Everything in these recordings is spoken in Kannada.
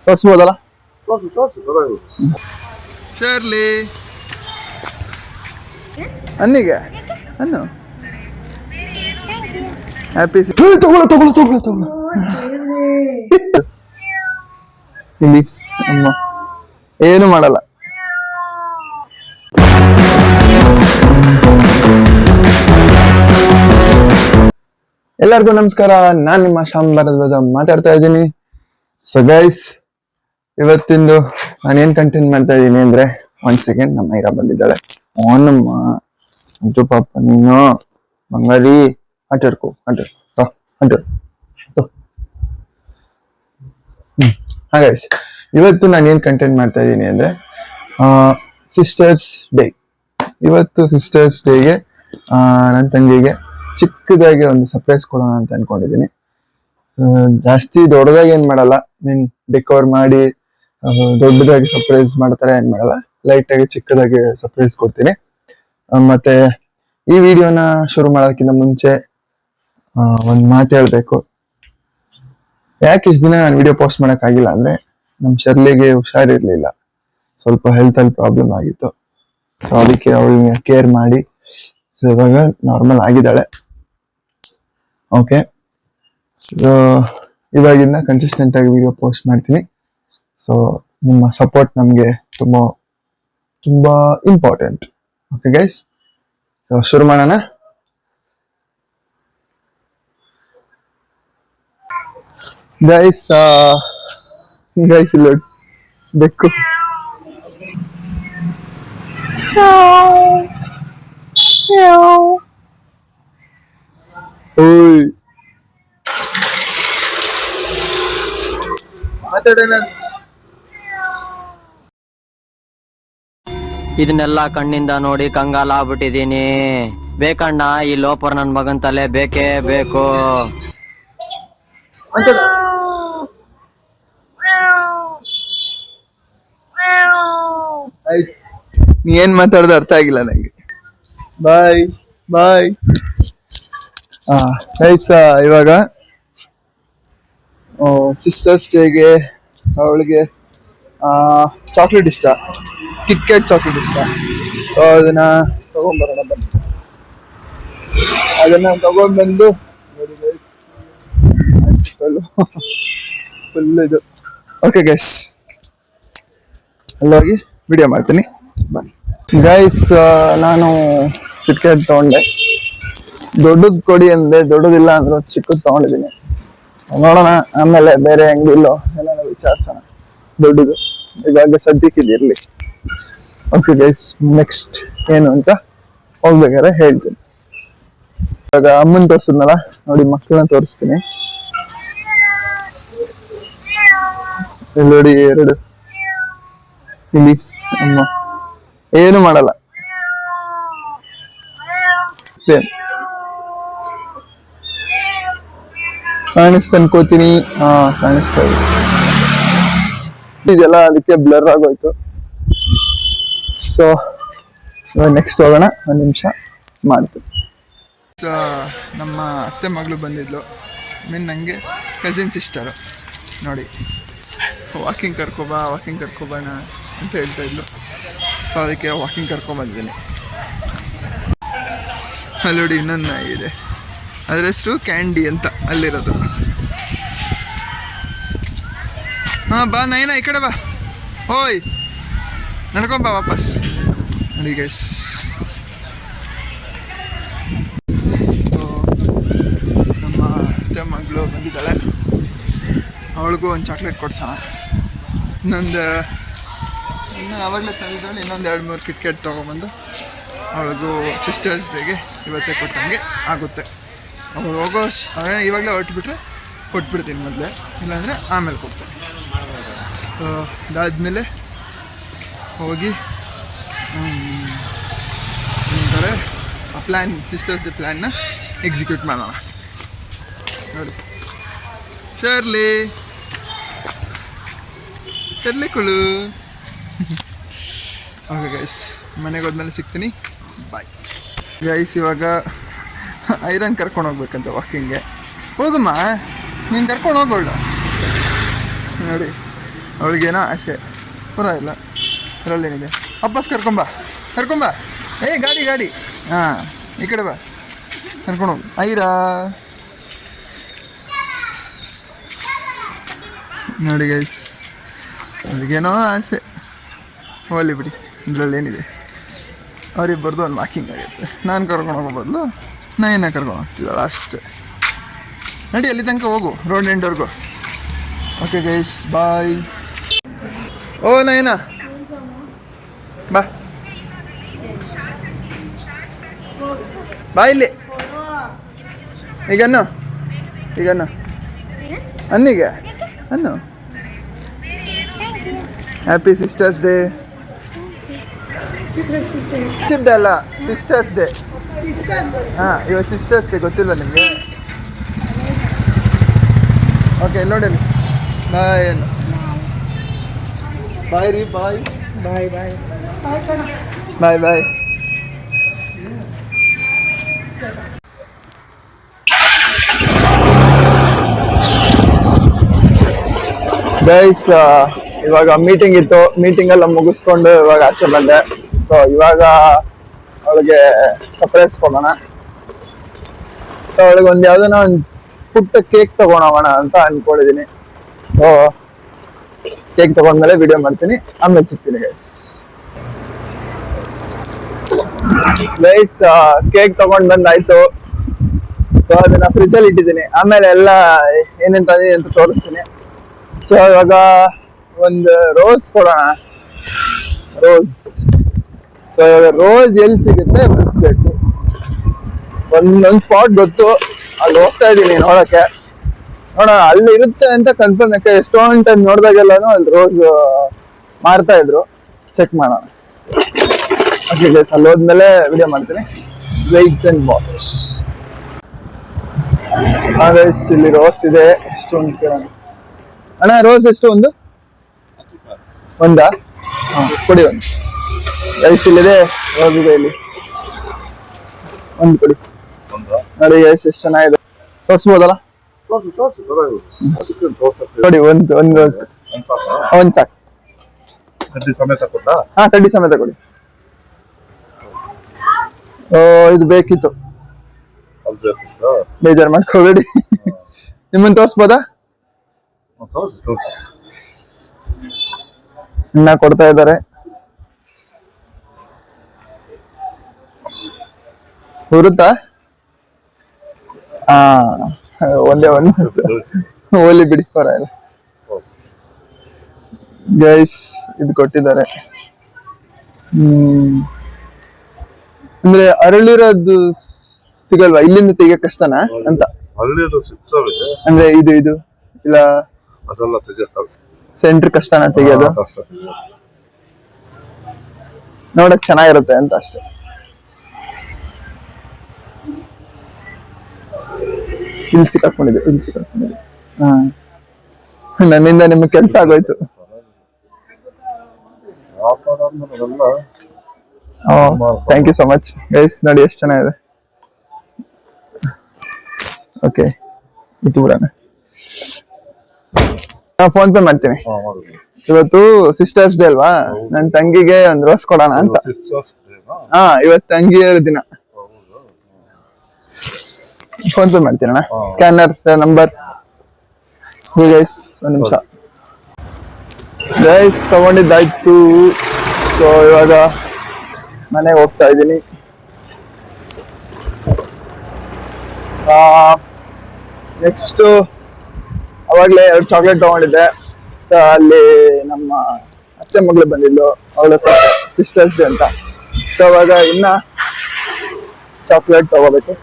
ತೋರಿಸ್ಬೋದಲ್ಲ? ತೋರಿಸು. ಶರ್ಲಿ ಅನ್ನಿಗೆ ಅನ್ನು ಹ್ಯಾಪಿ ತಗೊಳ್ಳೋ ಇಲ್ಲಿ ಅಮ್ಮ ಏನು ಮಾಡಲ್ಲ. ಎಲ್ಲರಿಗೂ ನಮಸ್ಕಾರ, ನಾನ್ ನಿಮ್ಮ ಶ್ಯಾಮ್ ಭಾರದ್ವಾಜ ಮಾತಾಡ್ತಾ ಇದ್ದೀನಿ. ಸೊ ಗೈಸ್, ಇವತ್ತಿಂದು ನಾನೇನ್ ಕಂಟೆಂಟ್ ಮಾಡ್ತಾ ಇದ್ದೀನಿ ಅಂದ್ರೆ, ಒಂದ್ ಸೆಕೆಂಡ್, ನಮ್ಮ ಐರಾ ಬಂದಿದ್ದಾಳೆ. ಓನಮ್ಮ ಅಂಜು ಪಾಪ ನೀನು ಬಂಗಾರಿ ಆಟಾಡ್ಕೋ ಗೈಸ್, ಇವತ್ತು ನಾನು ಏನ್ ಕಂಟೆಂಟ್ ಮಾಡ್ತಾ ಇದ್ದೀನಿ ಅಂದ್ರೆ ಸಿಸ್ಟರ್ಸ್ ಡೇ. ಇವತ್ತು ಸಿಸ್ಟರ್ಸ್ ಡೇಗೆ ನನ್ನ ತಂಗಿಗೆ ಚಿಕ್ಕದಾಗಿ ಒಂದು ಸರ್ಪ್ರೈಸ್ ಕೊಡೋಣ ಅಂತ ಅನ್ಕೊಂಡಿದ್ದೀನಿ. ಜಾಸ್ತಿ ದೊಡ್ಡದಾಗಿ ಏನ್ ಮಾಡಲ್ಲ, ಮೀನ್ ಡೆಕೋರ್ ಮಾಡಿ ದೊಡ್ಡದಾಗಿ ಸರ್ಪ್ರೈಸ್ ಮಾಡ್ತಾರೆ ಏನ್ ಮಾಡಲ್ಲ, ಲೈಟ್ ಆಗಿ ಚಿಕ್ಕದಾಗಿ ಸರ್ಪ್ರೈಸ್ ಕೊಡ್ತೀನಿ. ಮತ್ತೆ ಈ ವಿಡಿಯೋನ ಶುರು ಮಾಡೋದಕ್ಕಿಂತ ಮುಂಚೆ ಒಂದ್ ಮಾತು ಹೇಳ್ಬೇಕು. ಯಾಕೆ ಇಷ್ಟು ದಿನ ನಾನು ವಿಡಿಯೋ ಪೋಸ್ಟ್ ಮಾಡಕ್ ಆಗಿಲ್ಲ ಅಂದ್ರೆ, ನಮ್ ಶರ್ಲಿಗೆ ಹುಷಾರಿರ್ಲಿಲ್ಲ, ಸ್ವಲ್ಪ ಹೆಲ್ತ್ ಅಲ್ಲಿ ಪ್ರಾಬ್ಲಮ್ ಆಗಿತ್ತು. ಸೊ ಅದಕ್ಕೆ ಅವಳಿಗೆ ಕೇರ್ ಮಾಡಿ ಸೊ ಇವಾಗ ನಾರ್ಮಲ್ ಆಗಿದ್ದಾಳೆ. ಓಕೆ, ಇವಾಗಿಂದ ಕನ್ಸಿಸ್ಟೆಂಟ್ ಆಗಿ ವಿಡಿಯೋ ಪೋಸ್ಟ್ ಮಾಡ್ತೀನಿ. ಸೊ ನಿಮ್ಮ ಸಪೋರ್ಟ್ ನಮಗೆ ತುಂಬಾ ತುಂಬಾ ಇಂಪಾರ್ಟೆಂಟ್. ಓಕೆ ಗೈಸ್, ಸೊ ಶುರು ಮಾಡೋಣ. ಗೈಸ್ ಇಲ್ಲಿ ಬೆಕ್ಕು ಓಯ್ ಮಾತಾಡೋಣ. ಇದನ್ನೆಲ್ಲ ಕಣ್ಣಿಂದ ನೋಡಿ ಕಂಗಾಲ ಆಗ್ಬಿಟ್ಟಿದೀನಿ. ಬೇಕಣ್ಣ, ಈ ಲೋಪರ್ ನನ್ ಮಗನ್ ತಲೆ ಬೇಕೇ ಬೇಕು. ಆಯ್ತು, ನೀ ಏನ್ ಮಾತಾಡೋದು ಅರ್ಥ ಆಗಿಲ್ಲ ನಂಗೆ. ಬಾಯ್ ಬಾಯ್. ಗೈಸ್, ಇವಾಗ ಸಿಸ್ಟರ್ಸ್ ಡೇಗೆ ಅವಳಿಗೆ ಚಾಕ್ಲೇಟ್ ಇಷ್ಟ, ಕಿಟ್ಕ್ಯಾಟ್ ಚಾಕ್ಲೇಟ್ ಇಷ್ಟ. ಸೊ ಅದನ್ನ ತಗೊಂಡ್ಬರೋಣ ಬನ್ನಿ. ಅದನ್ನ ತಗೊಂಡ್ಬಂದು ನೋಡಿ ಗೈಸ್, ಫುಲ್ ಇದು. ಓಕೆ ಗೈಸ್, ಅಲ್ಲೋಗಿ ವಿಡಿಯೋ ಮಾಡ್ತೀನಿ ಬನ್ನಿ. ಗೈಸ್, ನಾನು ಕಿಟ್ಕ್ಯಾಟ್ ತಗೊಂಡೆ. ದೊಡ್ಡದ್ ಕೊಡಿ ಅಂದೆ, ದೊಡ್ಡದಿಲ್ಲ ಅಂದ್ರು ಚಿಕ್ಕದ್ ತಗೊಂಡಿದ್ದೀನಿ. ನೋಡೋಣ, ಆಮೇಲೆ ಬೇರೆ ಅಂಗಡಿಲ್ಲೋ ಏನಾರ ವಿಚಾರಿಸೋಣ ದೊಡ್ಡದು. ಇವಾಗ ಸದ್ಯಕ್ಕಿದಿರ್ಲಿ. ಓಕೆ ಗೈಸ್, ನೆಕ್ಸ್ಟ್ ಏನು ಅಂತ ಹೋಗ್ಬೇಕಾದ್ರೆ ಹೇಳ್ತೀನಿ. ಇವಾಗ ಅಮ್ಮನ್ ತೋರಿಸಿದ್ನಲ್ಲ, ನೋಡಿ ಮಕ್ಕಳನ್ನ ತೋರಿಸ್ತೀನಿ. ಇಲ್ಲಿ ನೋಡಿ, ಎರಡು ಇಲ್ಲಿ ಅಮ್ಮ ಏನು ಮಾಡಲ್ಲ, ಸೇಮ್ ಕಾಣಿಸ್ತ ಅನ್ಕೋತೀನಿ. ಕಾಣಿಸ್ತಾ ಇದೆ, ಇದೆಲ್ಲ ಅದಕ್ಕೆ ಬ್ಲರ್ ಆಗೋಯ್ತು. ಸೊ ನೆಕ್ಸ್ಟ್ ಹೋಗೋಣ, ಒಂದು ನಿಮಿಷ ಮಾಡ್ತೀನಿ. ನಮ್ಮ ಅತ್ತೆ ಮಗಳು ಬಂದಿದ್ಲು, ಮೀನ್ ನನಗೆ ಕಸಿನ್ ಸಿಸ್ಟರು. ನೋಡಿ, ವಾಕಿಂಗ್ ಕರ್ಕೊಬೋಣ ಅಂತ ಹೇಳ್ತಾ ಇದ್ಲು. ಸೊ ಅದಕ್ಕೆ ವಾಕಿಂಗ್ ಕರ್ಕೊಂಬಂದಿದ್ದೀನಿ. ಅಲ್ಲಿ ನೋಡಿ ಇನ್ನೊಂದು ನಾಯಿ ಇದೆ, ಅದ್ರ ಹೆಸರು ಕ್ಯಾಂಡಿ ಅಂತ, ಅಲ್ಲಿರೋದು. ಬಾ ನೈನಾ, ಈ ಕಡೆ ಬಾ. ಓಯ್, ನಡ್ಕೊಂಬ ವಾಪಸ್. ನೋಡಿ ಗೈಸ್, ನಮ್ಮ ಅತ್ತೆ ಮಗಳು ಬಂದಿದ್ದಾಳೆ, ಅವಳಿಗೂ ಒಂದು ಚಾಕ್ಲೇಟ್ ಕೊಡ್ಸೋಣ. ಇನ್ನೊಂದು ಆವಾಗಲೇ ತಂದಿದ್ದಾಳೆ, ಇನ್ನೊಂದು 2-3 ಕಿಟ್ಕ್ಯಾಟ್ ತೊಗೊಂಬಂದು ಅವಳಿಗೂ ಸಿಸ್ಟರ್ಸ್ ಡೇಗೆ ಇವತ್ತೇ ಕೊಟ್ಟಂಗೆ ಆಗುತ್ತೆ. ಅವಳು ಹೋಗೋ ಇವಾಗಲೇ ಹೊರಟ್ಬಿಟ್ರೆ ಕೊಟ್ಬಿಡ್ತೀನಿ ಮೊದಲೇ, ಇಲ್ಲಾಂದರೆ ಆಮೇಲೆ ಕೊಡ್ತೀನಿ. ಅದಾದಮೇಲೆ ಹೋಗಿ ಅಂತಾರೆ ಆ ಪ್ಲ್ಯಾನ್, ಸಿಸ್ಟರ್ಸ್ ಡೇ ಪ್ಲ್ಯಾನ್ನ ಎಕ್ಸಿಕ್ಯೂಟ್ ಮಾಡೋಣ. ನೋಡಿ, ಶರ್ಲಿ ಕುಳು. ಓಕೆ ಗೈಸ್, ಮನೆಗೆ ಹೋದ್ಮೇಲೆ ಸಿಗ್ತೀನಿ, ಬಾಯ್. ಗೈಸ್, ಇವಾಗ ಐರನ್ ಕರ್ಕೊಂಡು ಹೋಗ್ಬೇಕಂತ ವಾಕಿಂಗ್ಗೆ. ಹೋಗಮ್ಮ, ನೀನು ಕರ್ಕೊಂಡು ಹೋಗೋಳ. ನೋಡಿ, ಅವಳಿಗೇನೋ ಆಸೆ, ಪರವಾಗಿಲ್ಲ, ಅದರಲ್ಲೇನಿದೆ. ವಾಪಸ್ ಕರ್ಕೊಂಬ. ಏ ಗಾಡಿ ಗಾಡಿ, ಹಾಂ ಈ ಕಡೆ ಬಾ, ಕರ್ಕೊಂಡು ಹೋಗಿ. ಐರಾ ನೋಡಿ ಗೈಸ್, ಅವ್ರಿಗೇನೋ ಆಸೆ, ಹೋಗಲಿ ಬಿಡಿ, ಇದರಲ್ಲೇನಿದೆ. ಅವರಿಬ್ಬರದು ಒಂದು ವಾಕಿಂಗ್ ಆಗುತ್ತೆ. ನಾನು ಕರ್ಕೊಂಡು ಹೋಗೋ ಬದಲು ನೈನ ಕರ್ಕೊಂಡು ಹೋಗ್ತಿದ್ದಾಳೆ ಅಷ್ಟೇ. ನಡಿ ಅಲ್ಲಿ ತನಕ ಹೋಗು, ರೋಡ್ ಎಂಡ್ವರೆಗೂ. ಓಕೆ ಗೈಸ್, ಬಾಯ್. ಓ ನೈನಾ ಬಾ, ಬಾ ಇಲ್ಲಿ. ಈಗ ಅನ್ನೀಗ ಅನ್ನು. Happy sisters day. ಅಲ್ಲ, ಸಿಸ್ಟರ್ಸ್ ಡೇ. ಹಾಂ, ಇವತ್ತು ಸಿಸ್ಟರ್ಸ್ ಡೇ, ಗೊತ್ತಿಲ್ವ ನಿಮಗೆ? ಓಕೆ, ನೋಡಿ ಬಾಯ್ ಅನ್ನು. ಬಾಯ್ ರೀ, ಬಾಯ್ ಬಾಯ್ ಬಾಯ್ ಬಾಯ್ ಬಾಯ್. ಗೈಸ್, ಇವಾಗ ಮೀಟಿಂಗ್ ಇತ್ತು, ಮೀಟಿಂಗ್ ಮುಗಿಸ್ಕೊಂಡು ಇವಾಗ ಆಚೆ ಬಂದೆ. ಸೊ ಇವಾಗ ಅವಳಿಗೆ ಸರ್ಪ್ರೈಸ್ ಸೊ ಅವಳಿಗೆ ಒಂದು ಯಾವ್ದನ ಒಂದು ಪುಟ್ಟ ಕೇಕ್ ತಗೊಂಡೋಗೋಣ ಅಂತ ಅನ್ಕೊಂಡಿದೀನಿ. ಸೊ ಕೇಕ್ ತಗೊಂಡ್ಮೇಲೆ ವಿಡಿಯೋ ಮಾಡ್ತೀನಿ, ಆಮೇಲೆ ಸಿಗ್ತೀನಿ ಗೈಸ್. ಕೇಕ್ ತಗೊಂಡ್ ಬಂದಾಯ್ತು. ಸೊ ಅದನ್ನ ಫ್ರಿಜ್ ಅಲ್ಲಿ ಇಟ್ಟಿದ್ದೀನಿ, ಆಮೇಲೆ ಎಲ್ಲ ಏನೇನ್ ತಂದಿದ್ದೀನಿ ಅಂತ ತೋರಿಸ್ತೀನಿ. ಸೊ ಇವಾಗ ಒಂದು ರೋಸ್ ಕೊಡೋಣ. ಸೊ ಇವಾಗ ರೋಸ್ ಎಲ್ಲಿ ಸಿಗುತ್ತೆ ಹುಡುಕ್ಬೇಕು. ಒಂದೊಂದು ಸ್ಪಾಟ್ ಗೊತ್ತು, ಅಲ್ಲಿ ಹೋಗ್ತಾ ಇದ್ದೀನಿ ನೋಡಕ್ಕೆ. ನೋಡೋಣ, ಅಲ್ಲಿ ಇರುತ್ತೆ ಅಂತ ಕನ್ಫರ್ಮ್. ಯಾಕೆ ಎಷ್ಟೊಂದು ಟೈಮ್ ನೋಡಿದಾಗೆಲ್ಲಾನು ಅಲ್ಲಿ ರೋಸ್ ಮಾರ್ತಾ ಇದ್ರು. ಚೆಕ್ ಮಾಡೋಣ. ಓಕೆ ಗೈಸ್, ಅಲ್ಲಿ ಹೋದ್ಮೇಲೆ ವಿಡಿಯೋ ಮಾಡ್ತೀನಿ. Wait and watch. ಗೈಸ್, ಇಲ್ಲಿ ರೋಸ್ ಇದೆ. ಎಷ್ಟು ಒಂದು ಕೇಳೋಣ. ಅಣ್ಣ, ರೋಸ್ ಎಷ್ಟು? ಒಂದಾ? ಹಾಂ, ಕೊಡಿ ಒಂದು. ಗೈಸ್, ಇಲ್ಲಿದೆ ರೋಸ್ ಇದೆ, ಇಲ್ಲಿ ಒಂದು ಕೊಡಿ. ನೋಡಿ ಗೈಸ್, ಎಷ್ಟು ಚೆನ್ನಾಗಿದೆ. ತೋರಿಸ್ಬೋದಲ್ಲ? ನೋಡಿ, ಒಂದು ರೋಸ್ ಒಂದು ಸಾಕು. ಕಡ್ಡಿ ಸಮೇತ ಕೊಡ್ಲಾ? ಹಾಂ, ಕಡ್ಡಿ ಸಮೇತ ಕೊಡಿ. ಓ, ಇದು ಬೇಕಿತ್ತು, ಬೇಜಾರು ಮಾಡ್ಕೋಬೇಡಿ. ನಿಮ್ಮನ್ನು ತೋರಿಸ್ಬೋದಾ? ಇನ್ನ ಕೊಡ್ತಾ ಇದ್ದಾರೆ. ಹುರುತ್ತಾ? ಒಂದೇ ಒಂದು ಹೋಲಿ ಬಿಡಿ, ಪರವಾಗಿಲ್ಲ. ಗೈಸ್, ಇದು ಕೊಟ್ಟಿದ್ದಾರೆ. ಅಂದ್ರೆ ಅರಳಿರೋದು ಸಿಗಲ್ವಾ? ಇಲ್ಲಿಂದ ತೆಗಿಯಕ್ ಕಷ್ಟನಾ ಅಂತ? ಅಂದ್ರೆ ಇದು ಇಲ್ಲ, ಸೆಂಟ್ರ್ ಕಷ್ಟನಾ ತೆಗಿಯೋದು? ನೋಡಕ್ ಚೆನ್ನಾಗಿರುತ್ತೆ ಅಂತ ಅಷ್ಟೇ. ಇಲ್ಲಿ ಸಿಕ್ಕಾಕೊಂಡಿದೆ. ಹಾ, ನನ್ನಿಂದ ನಿಮ್ಗೆ ಕೆಲ್ಸ ಆಗೋಯ್ತು. Thank you so much guys. ನೋಡಿ ಎಷ್ಟು ಚೆನ್ನಾಗಿದೆ. ಓಕೆ, ಇಟ್ಟು ಬಿಡೋಣ. ಫೋನ್ ಪೇ ಮಾಡ್ತೀನಿ. ಇವತ್ತು ಸಿಸ್ಟರ್ಸ್ ಡೇ ಅಲ್ವಾ, ನನ್ನ ತಂಗಿಗೆ ಒಂದು ರೋಸ್ ಕೊಡೋಣ ಅಂತ. ಹಾ, ಇವತ್ತು ತಂಗಿಯರ ದಿನ. ಫೋನ್ ಪೇ ಮಾಡ್ತೀನಿ ಅಣ್ಣ. Scanner number. ಗೈಸ್, ಒಂದು ನಿಮಿಷ. ಗೈಸ್, ತಗೊಂಡಿದ್ದಾಯ್ತು. ಸೊ ಇವಾಗ ಮನೆಗೆ ಹೋಗ್ತಾ ಇದ್ದೀನಿ. ನೆಕ್ಸ್ಟ್ ಅವಾಗಲೇ 2 ಚಾಕ್ಲೇಟ್ ತಗೊಂಡಿದ್ದೆ. ಸೊ ಅಲ್ಲಿ ನಮ್ಮ ಅತ್ತೆ ಮಗಳು ಬಂದಿದ್ದು, ಅವಳ ಸಿಸ್ಟರ್ಸ್ ಡೇ ಅಂತ. ಸೊ ಅವಾಗ ಇನ್ನ ಚಾಕ್ಲೇಟ್ ತಗೋಬೇಕು.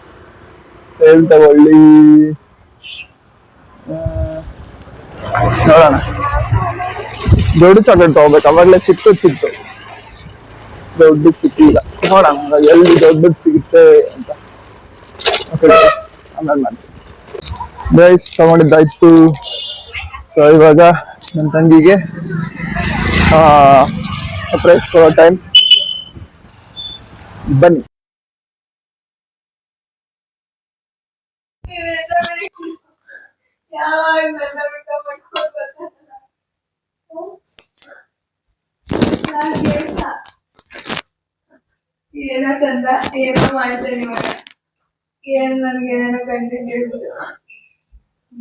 ಎಲ್ಲಿ ತಗೊಳ್ಳಿ ನೋಡೋಣ. ದೊಡ್ಡ ಚಾಕ್ಲೇಟ್ ತಗೋಬೇಕು. ಅವಾಗಲೇ ಚಿಕ್ಕದು ಸಿಕ್ತು, ದೊಡ್ಡದು ಸಿಕ್ಕಿಲ್ಲ. ನೋಡೋಣ ಎಲ್ಲಿ ದೊಡ್ಡದು ಸಿಗುತ್ತೆ ಅಂತ. ಆಮೇಲೆ ಮಾಡ್ತೀನಿ. ಗೈಸ್, ತಗೊಂಡಿದ್ದಾಯ್ತು. ಸೊ ಇವಾಗ ನನ್ನ ತಂಗಿಗೆ ಸರ್ಪ್ರೈಸ್ ಕೊಡೋ ಟೈಮ್. ಬನ್ನಿ. ಏನೋ ಚಂದ ಏನೋ ಮಾಡ್ತೇನೆ ಇವಾಗ ಏನ್ ನನ್ಗೆ ಏನೋ ಕಂಟೆಂಟ್ ಹೇಳ್ಬಿಟ್ಟು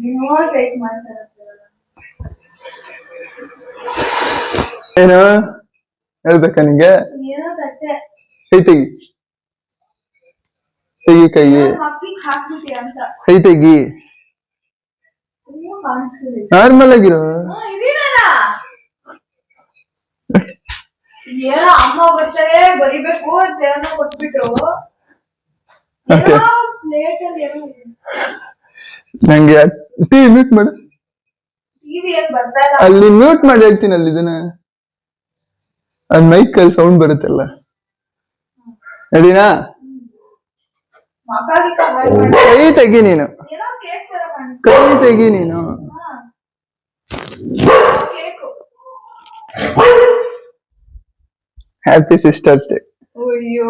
ನೀವು ಸೈಟ್ ಮಾಡ್ತಾರೆ ಏನು ಹೇಳ್ಬೇಕಾ ನಿಂಗೆ? ಏನೋ ತಟ್ಟೆ ಕೈ ತೆಗಿ, ತೆಗಿ ಕೈ, ಮಕ್ಳಿಗೆ ಹಾಕ್ಬಿಟ್ಟಿ ಅಂತ ಕೈ ತೆಗಿ. ನೀವು ಕಾಣಿಸ್ತಿದೆ ನಾರ್ಮಲ್ ಆಗಿರೋ. ಇದೀನಲ್ಲ ಏನೋ ಅಮ್ಮ ಬರ್ತಾರೆ ಬರಿಬೇಕು ಅಂತ ಏನೋ ಕೊಟ್ಬಿಟ್ರು Okay. ಪ್ಲೇಟ್ ಅಲ್ಲಿ ಏನೋ ನಂಗೆ ಟಿವಿ ಮ್ಯೂಟ್ ಮಾಡು. ಟಿವಿ ಏನ್ ಬರ್ತಾ ಇಲ್ಲ ಅಲ್ಲಿ ಮ್ಯೂಟ್ ಮಾಡಿ ಹೇಳ್ತೀನಿ ಅಲ್ಲಿ ಇದನ್ನ. ಅದ್ ಮೈಕ್ ಅಲ್ಲಿ ಸೌಂಡ್ ಬರುತ್ತಲ್ಲ. ರೆಡಿನಾ? ಮಕ್ಳಿಗೆ ಹಾಳು ಮಾಡಿ ಕೈ ತೆಗಿ ನೀನು, ಏನೋ ಕೇಕ್ ತರ ಕಾಣಿಸ್ತು ಕೈ ತೆಗಿ ನೀನು. Cake happy sisters day. ಅಯ್ಯೋ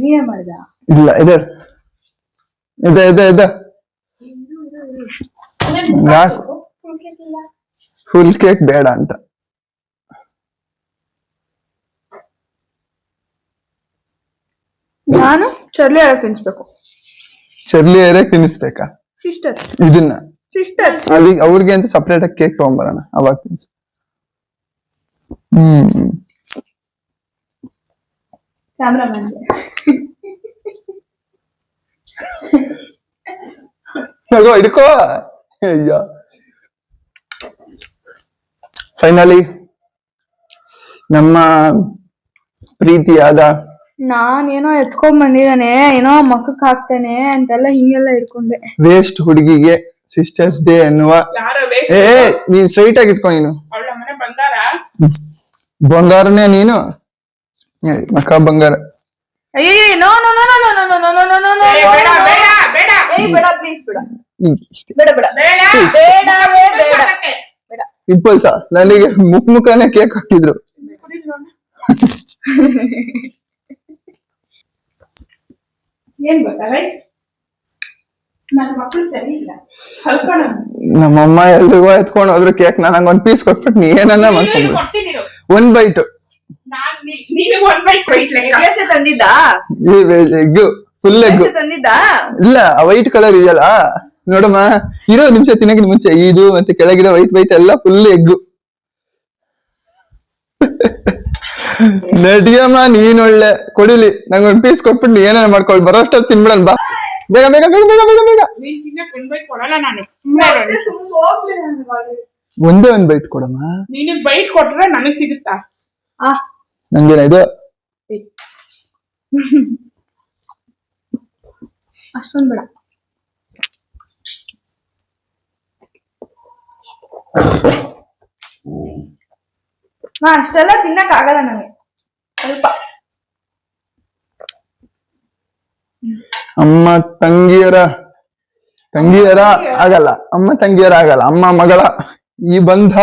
ನೀವೇ ಮಾಡ್ದ ಇಲ್ಲ ಇದೆ ಇದೆ ಇದೆ ಇದೆ. ಫುಲ್ ಕೇಕ್ ಬೇಡ ಅಂತ. ನಾನು ಚರ್ಲಿ ಹೇಳಕ್ ತಿನ್ಸ್ಬೇಕು ಚರ್ಲಿ ಏರೇ ತಿನ್ನಿಸ್ಬೇಕಾ ಸಿಸ್ಟರ್ಸ್ ಇದನ್ನ? ಸಿಸ್ಟರ್ಸ್ ಅಲ್ಲಿ ಅವ್ರಿಗೆ ಅಂತ ಸಪ್ರೇಟ್ ಆಗಿ ಕೇಕ್ ತಗೊಂಬರೋಣ, ಅವಾಗ ತಿನ್ಸು. ಕ್ಯಾಮ್ರಾಮನ್ ಮಗು ಹಿಡ್ಕೋ. ಅಯ್ಯೋ ಫೈನಲಿ ನಮ್ಮ ಪ್ರೀತಿಯಾದ ನಾನೇನೋ ಎತ್ಕೊಂಡ್ ಬಂದಿದ್ದಾನೆ ಏನೋ ಮಕ್ಕಕ್ ಹಾಕ್ತಾನೆ ಅಂತೆಲ್ಲ ಹಿಂಗೆಲ್ಲ ಇಟ್ಕೊಂಡೆ ವೇಸ್ಟ್ ಹುಡುಗಿಗೆ ಸಿಸ್ಟರ್ಸ್ ಡೇ ಅನ್ನುವ. ಏ ನೀನ್ ಸ್ಟ್ರೈಟ್ ಆಗಿ ಇಟ್ಕೊ ನೀನು. ಬಂಗಾರನೇ ನೀನು, ಮಕ್ಕ ಬಂಗಾರ. ಅಯ್ಯೋ no no no no no no no no no no no ಏಯ್ ಬೇಡ ಪ್ಲೀಸ್ ಬೇಡ ಬೇಡ ಬೇಡ ಬೇಡವೇ ಬೇಡ ಬೇಡ ಇಂಪಲ್ಸ ನನಗೆ ಮುಖನೇ ಕೇಕ್ ಹಾಕಿದ್ರು. ಏನ್ ಗೊತ್ತಾ ಗೈಸ್, ನನ್ನ ಮಕ್ಕಳು ಸರಿ ಇಲ್ಲ. ನಮ್ಮಮ್ಮ ಎಲ್ಲಿಗೋ ಎತ್ಕೊಂಡು ಹೋದ್ರು ಕೇಕ್ ನಂಗೆ ಒಂದ್ ಪೀಸ್ ಕೊಟ್ಬಿಟ್ಟು ನೀ ಏನನ್ನ ಮಾಡ್ಕೊಂಡ್ರು. ಒಂದ್ ಬೈಟ್ ಎಗ್ಲೆಸೆ ತಂದಿದ್ದ ಎಗ್ಗು, ಫುಲ್ ಎಗ್ಗು ತಂದಿದ್ದ ಇಲ್ಲ, ವೈಟ್ ಕಲರ್ ಇದೆಯಲ್ಲ ನೋಡಮ್ಮ, ಇರೋ ನಿಮಿಷ ತಿನ್ನಕ್ಕೆ ಮುಂಚೆ ಇದು ಮತ್ತೆ ಕೆಳಗಿರೋ ವೈಟ್ ವೈಟ್ ಎಲ್ಲ ಫುಲ್ ಎಗ್ಗು. ನಡಿಯಮ್ಮ ನೀನೊಳ್ಳೆ ಕೊಡಿಲಿ, ನಂಗೆ ಒಂದ್ ಪೀಸ್ ಕೊಟ್ಬಿಟ್ಟು ನೀ ಏನಾರ ಮಾಡ್ಕೊಳ್, ಬರೋ ಅಷ್ಟೊತ್ತು ತಿನ್ಬಿಡನ್ ಬಾ, ಬೇಗ ಬೇಗ ಬೇಗ ಬೇಗ ಬೇಗ ಬೇಗ. ಕೊಡಲ್ಲ ನಾನು, ಒಂದೇ ಒಂದ್ ಬೈಟ್ ಕೊಡಮ್ಮ. ನಿನಗ್ ಬೈಟ್ ಕೊಟ್ರೆ ನನಗ್ ಸಿಗುತ್ತಾ? ನಂಗೇನ ಇದು ಅಷ್ಟೊಂದ್ ಬೇಡ. ಅಷ್ಟೆಲ್ಲ ತಿನ್ನಕ್ ಆಗಲ್ಲ ನನಗೆ, ಸ್ವಲ್ಪ. ಅಮ್ಮ ತಂಗಿಯರ ಆಗಲ್ಲ, ಅಮ್ಮ ತಂಗಿಯರ ಆಗಲ್ಲ, ಅಮ್ಮ ಮಗಳ ಈ ಬಂಧ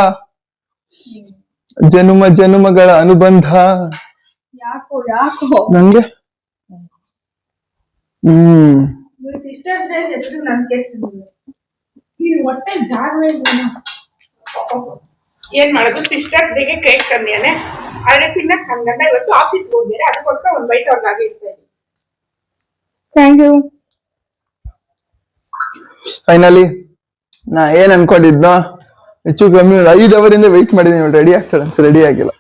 ಜನುಮ ಜನುಮಗಳ ಅನುಬಂಧ. ಯಾಕೋ ಯಾಕೋ ನಂಗೆ ಸಿಸ್ಟರ್ಸ್ ಡೇ ಹೆಸರು ನನ್ ಕೇಳ್ತಿದ್ದೀನಿ. ಈ ಹೊಟ್ಟೆ ಜಾಗವೇ ಇಲ್ಲ. ಏನ್ ಮಾಡೋದು, ಸಿಸ್ಟರ್ಸ್ ಡೇಗೆ ಕೇಕ್ ತಂದಿಯಾನೆ, ಆದ್ರೆ ತಿನ್ನಕ್ ಹಂಗಂಡ ಇವತ್ತು ಆಫೀಸ್ಗೆ ಹೋಗಿದ್ರೆ ಅದಕ್ಕೋಸ್ಕರ ಒಂದ್ ಬೈಟ್ ಅವ್ರಿಗಾಗಿ ಇರ್ತಾ ಇದ್ದೀನಿ. Thank you. ಫೈನಲಿ ನಾ ಏನ್ ಅನ್ಕೊಂಡಿದ್ನೋ ಹೆಚ್ಚು ಕಮ್ಮಿ 5 ಅವರಿಂದ ವೆಯ್ಟ್ ಮಾಡಿದೀನಿ, ರೆಡಿ ಆಗ್ತಾಳೆ ಅಂತ ರೆಡಿ ಆಗಿಲ್ಲ.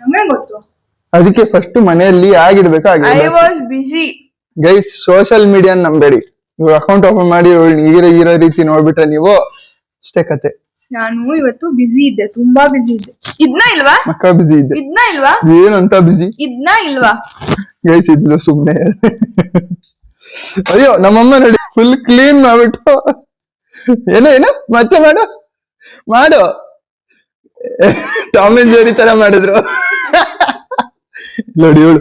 ನಮಗೆ ಗೊತ್ತು, ಅದಕ್ಕೆ ಫಸ್ಟ್ ಮನೆಯಲ್ಲಿ ಆಗಿಡ್ಬೇಕು. I was busy. Guys social media ನಂಬೇಡಿ, ಇವ್ರ ಅಕೌಂಟ್ ಓಪನ್ ಮಾಡಿ ಇರೋ ರೀತಿ ನೋಡ್ಬಿಟ್ರೆ ನೀವು ಅಷ್ಟೇ ಕತೆ. ನಾನು ಇವತ್ತು ಬಿಸಿ ಇದ್ದೆ, ತುಂಬಾ ಬಿಸಿ ಇದ್ದೆ. ಇದ್ನ ಇಲ್ವಾ ಮಕ್ಕ ಬಿಸಿ ಇದ್ದೆ. ಇದ್ನ ಇಲ್ವಾ ಏನಂತ ಬಿಸಿ ಇದ್ನ ಇಲ್ವಾ ಗೈಸ್ ಇದ್ಲು ಸುಮ್ನೆ. ಅಯ್ಯೋ ನಮ್ಮಮ್ಮ ನೋಡಿ ಫುಲ್ ಕ್ಲೀನ್ ಮಾಡ್ಬಿಟ್ಟು ಏನೋ ಮತ್ತೆ ಮಾಡು ಮಾಡು ಟಾಮ್ ಅಂಡ್ ಜೆರ್ರಿ ತರ ಮಾಡಿದ್ರು. ನೋಡಿ ಇವಳು,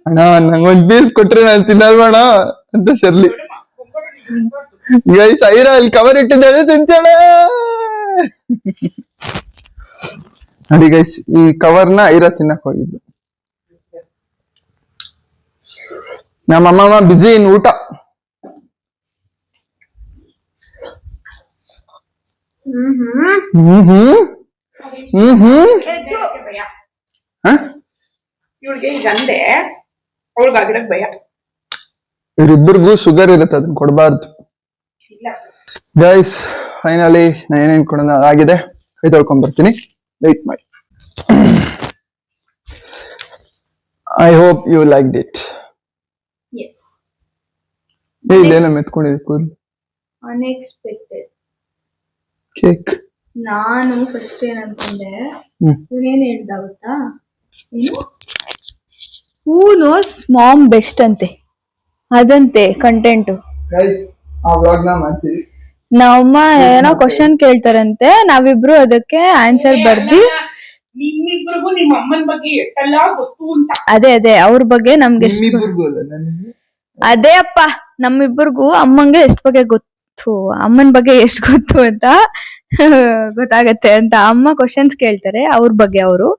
ಅಣ್ಣ ನಂಗೊಂದ್ ಪೀಸ್ ಕೊಟ್ರೆ ನಾನು ತಿನ್ನಲ್ವಣ ಅಂತ ಶರ್ಲಿ. ಗೈಸ್ ಐರಾ ಅಲ್ಲಿ ಕವರ್ ಇಟ್ಟಿದ್ದೆ ತಿಂತಾಳೆ. ನೋಡಿ ಗೈಸ್ ಈ ಕವರ್ನ ಐರಾ ತಿನ್ನಕ್ ಹೋಗಿದ್ದು. ನಮ್ಮಮ್ಮ ಬಿಸಿ ಇನ್ ಊಟ ಭಯ ಹ? ಇವಳಿಗೆ ಈಗ ಅಂದೆ ಅವಳಿಗಾಗಿರಕ್ ಭಯ. ಇವ್ರಿಬ್ಬರಿಗೂ ಶುಗರ್ ಇರುತ್ತೆ, ಅದನ್ನ ಕೊಡಬಾರ್ದು. ಇಲ್ಲ ಗೈಸ್ ಫೈನಲಿ ನಾ ಏನೇನ್ ಕೊಡೋಣ ಆಗಿದೆ. ಕೈ ತೊಳ್ಕೊಂಡ್ ಬರ್ತೀನಿ, ವೆಯ್ಟ್ ಮಾಡಿ. I hope you like it. ಎಸ್ ಇಲ್ಲೇನೋ ಮೆತ್ಕೊಂಡಿದೆ ಕೂದಲು. Unexpected cake. ನಾನು ಫಸ್ಟ್ ಏನ್ ಅನ್ಕೊಂಡೆ, ಹ್ಮ್. ಇವನೇನ್ ಹೇಳ್ದ ಗೊತ್ತಾ, ಏನು ಹೂ ನೋಸ್ ಮಾಮ್ ಬೆಸ್ಟ್ ಅಂತೆ, ಅದಂತೆ ಕಂಟೆಂಟ್. ಗೈಸ್ ಆ ವ್ಲಾಗ್ ನ ಮಾಡ್ತೀವಿ. ನಮ್ಮಮ್ಮ ಏನೋ ಕ್ವಶನ್ ಕೇಳ್ತಾರಂತೆ, ನಾವಿಬ್ರು ಅದಕ್ಕೆ ಆನ್ಸರ್ ಬರ್ದಿ. ನಿಮ್ಮಿಬ್ರಿಗೂ ನಿಮ್ಮ ಅಮ್ಮನ ಬಗ್ಗೆ ಎಷ್ಟೆಲ್ಲ ಗೊತ್ತು ಅಂತ. ಅದೇ ಅವ್ರ ಬಗ್ಗೆ ನಮ್ಗೆ ಎಷ್ಟು ನಿಮ್ಮಿಬ್ಬರಿಗೂ ಅಲ್ಲ, ನನಗೆ. ಅದೇ ಅಪ್ಪ, ನಮ್ಮಿಬ್ಬರಿಗೂ ಅಮ್ಮಂಗೆ ಎಷ್ಟ್ ಬಗ್ಗೆ ಗೊತ್ತು, ಅಮ್ಮನ ಬಗ್ಗೆ ಎಷ್ಟ್ ಗೊತ್ತು ಅಂತ ಗೊತ್ತಾಗತ್ತೆ ಅಂತ. ಅಮ್ಮ ಕ್ವಶನ್ಸ್ ಕೇಳ್ತಾರೆ ಅವ್ರ ಬಗ್ಗೆ, ಅವರು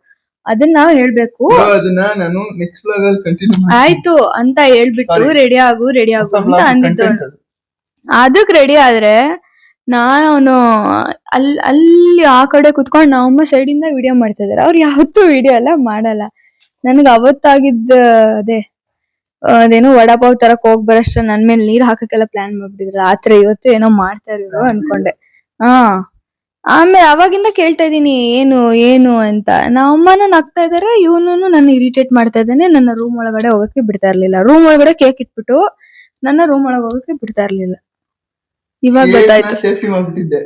ಅದನ್ನ ನಾವ್ ಹೇಳ್ಬೇಕು. ಅದನ್ನ ನಾನು ನೆಕ್ಸ್ಟ್ ವ್ಲಾಗ್ ಅಲ್ಲಿ ಕಂಟಿನ್ಯೂ ಆಯ್ತು ಅಂತ ಹೇಳ್ಬಿಟ್ಟು ರೆಡಿ ಆಗು ಅಂತ ಅಂದಿದ್ದು. ಅದಕ್ ರೆಡಿ ಆದ್ರೆ ನಾನು ಅಲ್ಲಿ ಆ ಕಡೆ ಕುತ್ಕೊಂಡು ನಮ್ಮಮ್ಮ ಸೈಡ್ ಇಂದ ವಿಡಿಯೋ ಮಾಡ್ತಾ ಇದಾರೆ. ಅವ್ರು ಯಾವತ್ತೂ ವಿಡಿಯೋ ಎಲ್ಲ ಮಾಡಲ್ಲ. ನನ್ಗ ಅವತ್ತಾಗಿದ್ದ ಅದೇನೋ ವಡಾಪಾವ್ ತರಕ್ ಹೋಗ್ ಬರಷ್ಟ ನನ್ ಮೇಲೆ ನೀರ್ ಹಾಕಕ್ಕೆಲ್ಲ ಪ್ಲಾನ್ ಮಾಡ್ಬಿಟ್ಟಿದ್ರು. ರಾತ್ರಿ ಇವತ್ತು ಏನೋ ಮಾಡ್ತಾ ಇರೋ ಅನ್ಕೊಂಡೆ. ಆಮೇಲೆ ಅವಾಗಿಂದ ಕೇಳ್ತಾ ಇದೀನಿ ಏನು ಅಂತ. ನಮ್ಮಮ್ಮನ ನಗ್ತಾ ಇದಾರೆ, ಇವನು ನನ್ನ ಇರಿಟೇಟ್ ಮಾಡ್ತಾ ಇದ್ದಾನೆ. ನನ್ನ ರೂಮ್ ಒಳಗಡೆ ಹೋಗಕ್ಕೆ ಬಿಡ್ತಾ ಇರ್ಲಿಲ್ಲ. ರೂಮ್ ಒಳಗಡೆ ಕೇಕ್ ಇಟ್ಬಿಟ್ಟು ನನ್ನ ರೂಮ್ ಒಳಗೆ ಹೋಗಕ್ಕೆ ಬಿಡ್ತಾ ಇರ್ಲಿಲ್ಲ. ಇವಾಗ ಗೊತ್ತಾಯ್ತು. ಸೇಫ್ಟಿ ಮಾಡ್ಬಿಟ್ಟಿದ್ದೆ.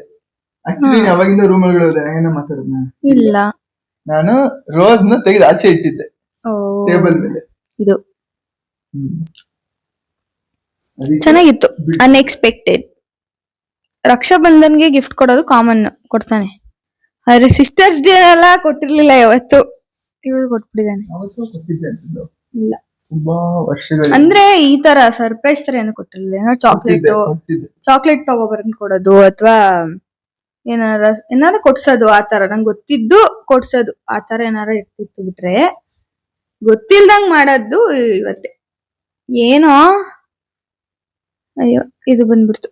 ಆಕ್ಚುಲಿ ಅವಾಗಿಂದ ರೂಮ್ ಒಳಗಡೆ ಹೋದೆ, ಏನೋ ಮಾತಾಡೋದು ಇಲ್ಲ, ನಾನು ರೋಸ್ ನ ತೆಗೆದು ಆಚೆ ಇಟ್ಟಿದ್ದೆ ಟೇಬಲ್ ಮೇಲೆ. ಇದು ಚೆನ್ನಾಗಿತ್ತು. ಅನ್ಎಕ್ಸ್ಪೆಕ್ಟೆಡ್. ರಕ್ಷಾ ಬಂಧನ್ಗೆ ಗಿಫ್ಟ್ ಕೊಡೋದು ಕಾಮನ್, ಕೊಡ್ತಾನೆ. ಆದ್ರೆ ಸಿಸ್ಟರ್ಸ್ ಡೇ ಎಲ್ಲ ಕೊಟ್ಟಿರ್ಲಿಲ್ಲ ಯಾವತ್ತು, ಇವಾಗ ಕೊಟ್ಬಿಟ್ಟಿದ್ದಾನೆ. ಇಲ್ಲ ತುಂಬಾ ವರ್ಷಗಳು ಅಂದ್ರೆ ಈ ತರ ಸರ್ಪ್ರೈಸ್ ತರ ಏನು ಕೊಟ್ಟಿರ್ಲಿಲ್ಲ. ಏನೋ ಚಾಕ್ಲೇಟ್ ತಗೋಬರಂದ್ ಕೊಡೋದು, ಅಥವಾ ಏನಾರ ಕೊಡ್ಸೋದು, ಆತರ ನಂಗೆ ಗೊತ್ತಿದ್ದು ಕೊಡ್ಸೋದು, ಆತರ ಏನಾರ ಇರ್ತಿತ್ತು. ಬಿಟ್ರೆ ಗೊತ್ತಿಲ್ದಂಗ್ ಮಾಡದ್ದು ಇವತ್ತೆ. ಏನೋ ಅಯ್ಯೋ ಇದು ಬಂದ್ಬಿಡ್ತು.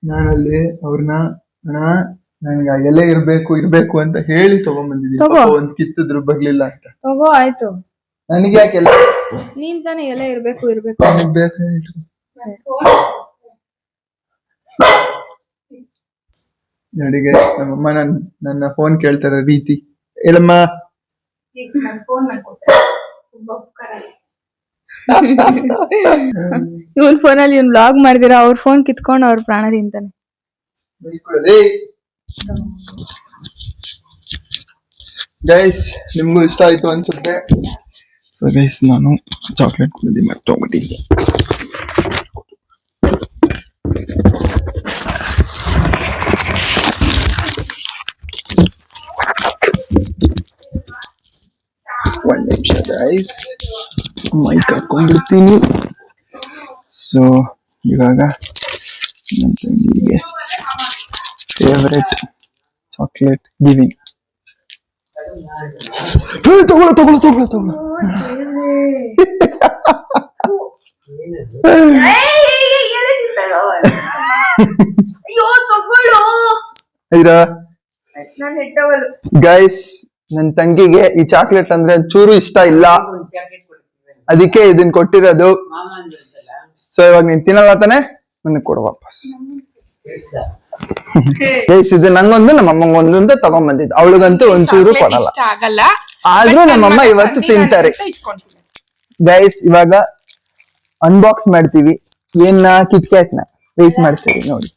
ನಾನಲ್ಲಿ ಅವ್ರನ್ನ ನನ್ಗೆ ಎಲೆ ಇರ್ಬೇಕು ಅಂತ ಹೇಳಿ ತಗೊಂಡ್ಬಂದಿದ್ದೀನಿ. ಒಂದ್ ಕಿತ್ತಿದ್ರು ಬರ್ಲಿಲ್ಲ ಅಂತ. ತಗೋ ಆಯ್ತು. ನನಗೆ ಯಾಕೆಲ್ಲ ನೀನ್ ತಾನೇ ಎಲೆ ಇರ್ಬೇಕು ಬೇಕು. ನಡಿಗೆ ನಮ್ಮಮ್ಮ ನನ್ನ ಫೋನ್ ಕೇಳ್ತಾರ ರೀತಿ. ಎಲ್ಲಮ್ಮ ಇವನ್ ಫೋನಲ್ಲಿ ಇವ್ನ್ ಬ್ಲಾಗ್ ಮಾಡಿದಿರ, ಅವ್ರ ಫೋನ್ ಕಿತ್ಕೊಂಡು ಅವ್ರ ಪ್ರಾಣ ತಿಂತಾನೆ. ಗೈಸ್ ನಿಮ್ಗೂ ಇಷ್ಟ ಆಯ್ತು ಅನ್ಸುತ್ತೆ. ಸೊ ಗೈಸ್ ನಾನು ಚಾಕ್ಲೇಟ್ ಕುಡಿದು ಮತ್ತೆ ತಗೊಂಡಿದ್ದೆ. ಒಂದ್ ನಿಮಿಷ ಗೈಸ್, ಮೈಕ್ ಹಾಕೊಂಡ್ಬಿಡ್ತೀನಿ. ಸೊ ಇವಾಗ ನನ್ನ ತಂಗಿಗೆ ಫೇವರೆಟ್ ಚಾಕ್ಲೇಟ್ ಗಿವಿಂಗ್. ತಗೊಳ್ಳೋ ಗೈಸ್, ನನ್ ತಂಗಿಗೆ ಈ ಚಾಕ್ಲೇಟ್ ಅಂದ್ರೆ ಚೂರು ಇಷ್ಟ ಇಲ್ಲ, ಅದಕ್ಕೆ ಇದನ್ ಕೊಟ್ಟಿರೋದು. ಸೊ ಇವಾಗ ನೀನ್ ತಿನ್ನಲ್ಲ ತಾನೆ, ನನಗ್ ಕೊಡು ವಾಪಸ್. ಗೈಸ್ ಇದು ನಂಗೊಂದು ನಮ್ಮ ಅಮ್ಮಂಗೊಂದು ಅಂತ ತಗೊಂಡ್ಬಂದಿದ್ದು. ಅವಳಿಗಂತೂ ಒಂಚೂರು ಕೊಡಲ್ಲ, ಆದ್ರೂ ನಮ್ಮಮ್ಮ ಇವತ್ತು ತಿಂತಾರೆ. ಗೈಸ್ ಇವಾಗ ಅನ್ಬಾಕ್ಸ್ ಮಾಡ್ತೀವಿ. ಏನ್ ಕಿಟ್ಕ್ಯಾಟ್ ನ ವೇಟ್ ಮಾಡ್ತೀವಿ ನೋಡಿ.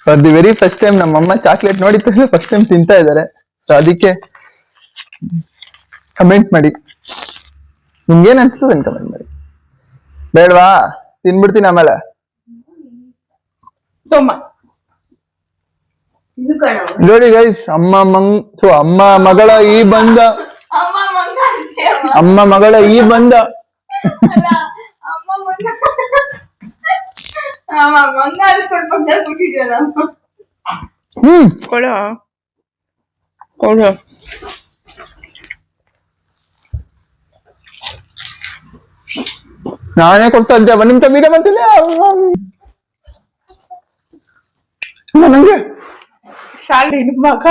For the very first time ನಮ್ಮಮ್ಮ ಚಾಕ್ಲೇಟ್ ನೋಡಿ ಫಸ್ಟ್ ಟೈಮ್ ತಿಂತಾ ಇದಾರೆ. ಸೊ ಅದಕ್ಕೆ ಕಮೆಂಟ್ ಮಾಡಿ, ನಿಮ್ಗೇನ್ ಅನ್ಸ್ತದೆ ಅಂತ ಕಮೆಂಟ್ ಮಾಡಿ. ಬೇಡವಾ? ತಿನ್ಬಿಡ್ತೀನಿ ಆಮೇಲೆ. ನೋಡಿ ಗೈಸ್, ಅಮ್ಮ ಮಗಳ ಈ ಬಂದ ನಾನೇ ಕೊಡ್ತಾ ಇದ್ದೆ, ಒಂದ್ ನಿಮಿಷ ವಿಡಿಯೋ ಮಾಡ್ತೀನಿ ನಂಗೆ ಶಾಲಿನಿ ಮಗ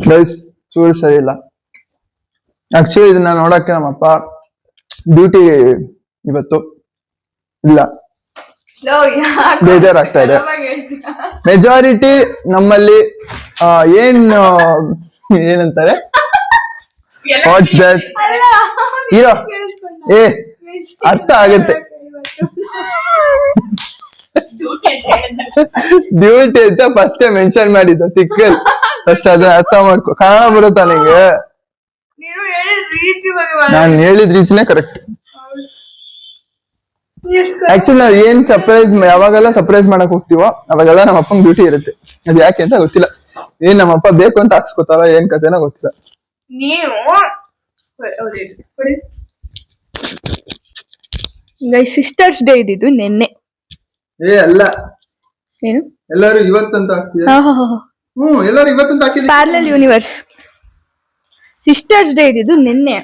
ಗೈಸ್ ಚೂರು ಸರಿ ಇಲ್ಲ. ಆಕ್ಚುಲಿ ಇದನ್ನ ನೋಡಕ್ಕೆ ನಮ್ಮಪ್ಪ ಡ್ಯೂಟಿ ಇವತ್ತು ಇಲ್ಲ, ಬೇಜಾರಾಗ್ತಾ ಇದೆ. ಮೆಜಾರಿಟಿ ನಮ್ಮಲ್ಲಿ ಏನಂತಾರೆ ವಾಟ್ಸ್ ದಟ್ ಹೀರೋ ಅರ್ಥ ಆಗುತ್ತೆ ಡ್ಯೂಟಿ ಅಂತ ಫಸ್ಟ್ ಮೆನ್ಷನ್ ಮಾಡಿದ್ದ ತಿಕ್ಕಲ್. ಫಸ್ಟ್ ಅದನ್ನ ಅರ್ಥ ಮಾಡ್ಕೊ, ಕನ್ನಡ ಬರುತ್ತಾ ನಿಂಗೆ? ನಾನು ಹೇಳಿದ ರೀತಿನೇ ಕರೆಕ್ಟ್. ಆಕ್ಚುಲಿ ನಾವ್ ಏನ್ ಸರ್ಪ್ರೈಸ್ ಯಾವಾಗೆಲ್ಲ ಸರ್ಪ್ರೈಸ್ ಮಾಡಕ್ ಹೋಗ್ತೀವೋ ಅವಾಗೆಲ್ಲ ನಮ್ಮ ಅಪ್ಪಂಗ್ ಡ್ಯೂಟಿ ಇರುತ್ತೆ. ಅದ್ ಯಾಕೆ ಅಂತ ಗೊತ್ತಿಲ್ಲ. ಏನ್ ನಮ್ಮಪ್ಪ ಬೇಕು ಅಂತ ಹಾಕ್ಸ್ಕೊತಾರ ಏನ್ ಕಥೆನೋ ಗೊತ್ತಿಲ್ಲ. ನೀವು ಸಿಸ್ಟರ್ಸ್ ಡೇ ಇದ್ದಿದ್ದು ನಿನ್ನೆ. ಅಲ್ಲ, ಏನು ಎಲ್ಲಾರು ಇವತ್ತಂತ ಎಲ್ಲಾರು ಇವತ್ತಂತ ಹಾಕಿದ್ವಿ. Parallel universe. ಸಿಸ್ಟರ್ಸ್ ಡೇ ಇದ್ದಿದ್ದು ನಿನ್ನೆ.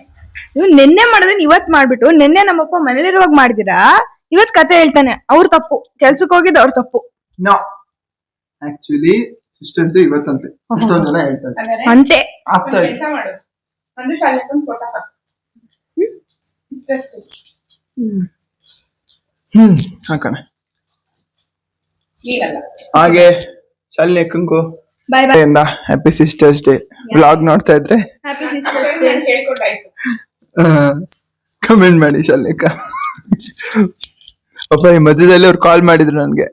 ನೀವು ನಿನ್ನೆ ಮಾಡೋದನ್ನ ಇವತ್ ಮಾಡ್ಬಿಟ್ಟು ನಿನ್ನೆ ನಮ್ಮಪ್ಪ ಮನೇಲಿರುವಾಗ ಮಾಡಿದಿರಾ, ಇವತ್ ಕತೆ ಹೇಳ್ತಾನೆ. ಅವ್ರ ತಪ್ಪು, ಕೆಲ್ಸಕ್ಕೆ ಹೋಗಿದ್ದು ಅವ್ರ ತಪ್ಪು. ನೋ, ಆಕ್ಚುಲಿ ಸಿಸ್ಟರ್ಸ್ ಡೇ ಇವತ್ತಂತೆ ಅಷ್ಟೊಂದ್ ಜನ ಹೇಳ್ತಾರೆ ಅಂತೆ. ಕೆಲಸ ಮಾಡು, ಒಂದು ಶಾಲೆ ಫೋಟೋ ಹಾಕು. ಹಾಕೋಣ. ನೀನಲ್ಲ ಹಾಗೆ ಶಾಲಿನಿ ಅಕ್ಕಂಗೂ bye bye. Happy sisters day. Vlog ನೋಡ್ತಾ ಇದ್ರೆ ಹ್ಯಾಪಿ ಸಿಸ್ಟರ್ಸ್ ಡೇ ಹೇಳ್ಕೊಂಡಾಯ್ತು. ಕಮೆಂಟ್ ಮಾಡಿ ಶಾಲಿನಿ ಅಕ್ಕ. ಪಾಪ ಈ ಮಧ್ಯದಲ್ಲಿ ಅವ್ರು ಕಾಲ್ ಮಾಡಿದ್ರು ನನ್ಗೆ,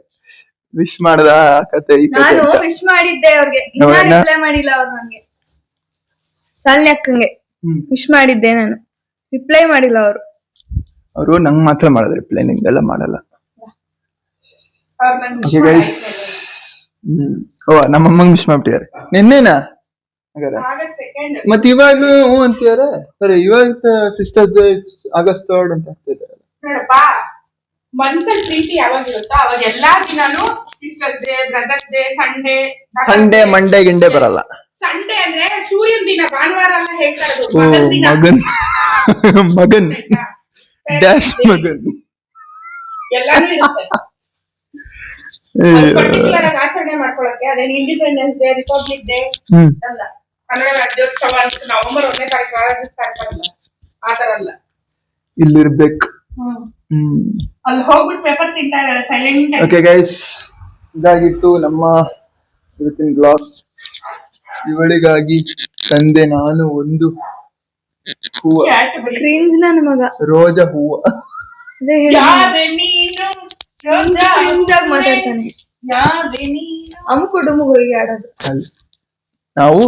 ವಿಶ್ ಮಾಡ್ದ ಕತೆ ಈ ಕತೆ ನಾನು ಅಂತ. ವಿಶ್ ಮಾಡಿದ್ದೆ ಅವ್ರಿಗೆ, ರಿಪ್ಲೈ ಮಾಡಿಲ್ಲ ಅವ್ರು ನಂಗೆ. ಶಾಲಿನಿ ಅಕ್ಕಂಗೆ ವಿಶ್ ಮಾಡಿದ್ದೆ ನಾನು, ರಿಪ್ಲೈ ಮಾಡಿಲ್ಲ ಅವರು. ಅವರು ನಂಗ್ ಮಾತ್ರ ಮಾಡಿದ್ರು ರಿಪ್ಲೈ, ನಿಂಗೆಲ್ಲ ಮಾಡಲ್ಲ. ಅವ್ರು ನಂಗೆ ಓಕೆ ಗೈಸ್, ಓ ನಮ್ಮಮ್ಮಂಗ್ ವಿಶ್ ಮಾಡ್ಬಿಟ್ಟಿದ್ದಾರೆ ನಿನ್ನೆನಾ? ಹಾಗಾದ್ರೆ ಆಗಸ್ಟ್ 2 ಮತ್ ಇವಾಗ ಅಂತಿದಾರೆ. ಸರಿ, ಇವಾಗ ಸಿಸ್ಟರ್ ಡೇ ಆಗಸ್ಟ್ 3 ಅಂತ ಆಗ್ತಿದ್ದಾರೆ. ನೋಡಪ್ಪ, ಮನ್ಸಲ್ಲಿ ಪ್ರೀತಿ ಯಾವಾಗ ಇರುತ್ತೋ ಅವಾಗ ಎಲ್ಲಾ ದಿನಾನು sisters day, brothers day, Sunday Monday ಗಿಂಡೆ ಬರಲ್ಲ. ಸಂಡೇ ಅಂದ್ರೆ ಸೂರ್ಯನ ದಿನ, ಭಾನುವಾರ ಅಲ್ಲ ಹೇಳ್ತಾ ಇರೋದು, ಓ ಮಗನ್ ದಿನ. ಮಗನ್ ಮಗನ್ ಆಯ್ತಾ? ಡ್ಯಾಶ್ ಮಗನ್. ಎಲ್ಲಾನು ಇರುತ್ತೆ. ಪರ್ಟಿಕ್ಯುಲರ್ ಆಗಿ ಆಚರಣೆ ಮಾಡ್ಕೊಳಕ್ಕೆ ಅದೇನು ಇಂಡಿಪೆಂಡೆನ್ಸ್ ಡೇ, ರಿಪಬ್ಲಿಕ್ ಡೇ ಅಲ್ಲ, ಕನ್ನಡ ರಾಜ್ಯೋತ್ಸವ ಅಂತ ನವೆಂಬರ್ 1ನೇ ತಾರೀಕು ಆಚರಿಸ್ತಾ ಇರ್ತಾರಲ್ಲ, ಆತರ ಅಲ್ಲ. ಇಲ್ಲಿರ್ಬೇಕು. ಅಲ್ಲಿ ಹೋಗ್ಬಿಟ್ಟು ಪೇಪರ್ ತಿಂತಾ ಇದಾರೆ ಸೈಲೆಂಟ್. ಓಕೆ ಗೈಸ್, ಇದಾಗಿತ್ತು ನಮ್ಮ ಇವತ್ತಿನ ಬ್ಲಾಗ್. ಇವಳಿಗಾಗಿ ತಂದೆ ನಾನು ಒಂದು ಹೂವ, ಕ್ರಿಂಜ್ ನನ್ನ ಮಗ. ರೋಜಾ ಹೂವ. ಅದೇ ಹೇಳಿ, ಕ್ರಿಂಜ್ ಆಗಿ ಮಾತಾಡ್ತಾನೆ. ಅಮುಕು ಡುಮುಗಳಿಗೆ ಆಡೋದು. ಅಲ್ಲಿ ನಾವು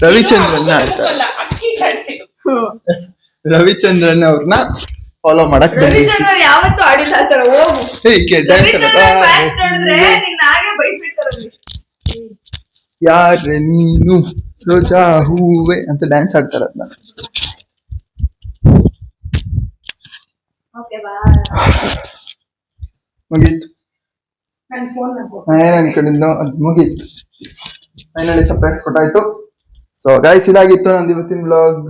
ರವಿಚಂದ್ರನ್ ಆಡ್ತಾರೆ. ರವಿಚಂದ್ರನ್ ಅವ್ರನ್ನ ಫಾಲೋ ಮಾಡಕ್ ರವಿಚಂದ್ರನ್ ಯಾವತ್ತೂ ಆಡಿಲ್ಲ ಆತರ. ಹೋಗು, ಡ್ಯಾನ್ಸ್ ರವಿಚಂದ್ರನ್ ಫ್ಯಾನ್ಸ್ ನೋಡಿದ್ರೆ ನಿನ್ನ ಹಾಗೆ ಬೈದ್ಬಿಡ್ತಾರಲ್ಲಿ. ಯಾರೆ ನೀನು ರೋಜಾ ಹೂವೆ ಅಂತ ಡ್ಯಾನ್ಸ್ ಆಡ್ತಾರ. ಅದನ್ನ ಓಕೆ ಬಾಯ್. ಮುಗೀತು. ಏನ್ ಅನ್ಕೊಂಡಿದ್ನೋ ಅದ್ ಮುಗೀತು. ಫೈನಲಿ ಸರ್ಪ್ರೈಸ್ ಕೊಟ್ಟಾಯ್ತು. ಸೊ ಗೈಸ್, ಇದಾಗಿತ್ತು ನಂದು ಇವತ್ತಿನ ಬ್ಲಾಗ್.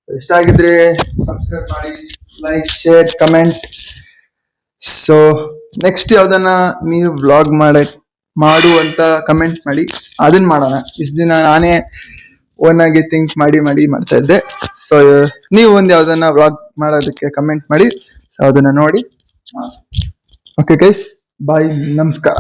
ಇಷ್ಟ ಆಗಿದ್ರೆ ಸಬ್ಸ್ಕ್ರೈಬ್ ಮಾಡಿ, like, share, comment. So next ಯಾವ್ದನ್ನ ನೀವು ಬ್ಲಾಗ್ ಮಾಡು ಅಂತ ಕಮೆಂಟ್ ಮಾಡಿ, ಅದನ್ನ ಮಾಡೋಣ. ಇಷ್ಟ ದಿನ ನಾನೇ ಓನ್ ಆಗಿ ಥಿಂಕ್ ಮಾಡಿ ಮಾಡ್ತಾ ಇದ್ದೆ. ಸೊ ನೀವು ಒಂದ್ ಯಾವ್ದನ್ನ ಬ್ಲಾಗ್ ಮಾಡೋದಕ್ಕೆ ಕಮೆಂಟ್ ಮಾಡಿ, ಸೊ ಅದನ್ನ ನೋಡಿ. ಓಕೆ ಗೈಸ್, ಬಾಯ್, ನಮಸ್ಕಾರ.